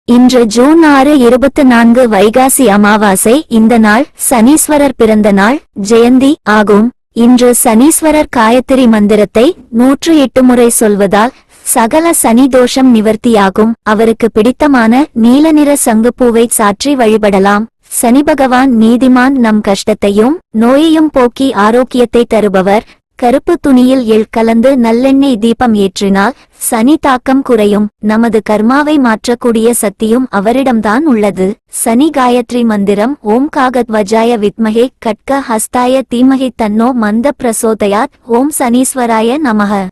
இன்று ஜூன் 6 வைகாசி அமாவாசை. இந்த நாள் சனீஸ்வரர் பிறந்த நாள், ஜெயந்தி ஆகும். இன்று சனீஸ்வரர் காயத்ரி மந்திரத்தை 108 முறை சொல்வதால் சகல சனி தோஷம் நிவர்த்தியாகும். அவருக்கு பிடித்தமான நீல நிற சங்குப்பூவை சாற்றி வழிபடலாம். சனி பகவான் நீதிமான், நம் கஷ்டத்தையும் நோயையும் போக்கி ஆரோக்கியத்தை தருபவர். கருப்பு துணியில் எள் கலந்து நல்லெண்ணெய் தீபம் ஏற்றினால் சனி தாக்கம் குறையும். நமது கர்மாவை மாற்றக்கூடிய சக்தியும் அவரிடம்தான் உள்ளது. சனி காயத்ரி மந்திரம்: ஓம் காகத்வஜாய வித்மஹே கட்க ஹஸ்தாய தீமஹி தன்னோ மந்த பிரசோதயாத். ஓம் சனீஸ்வராய நமஹ.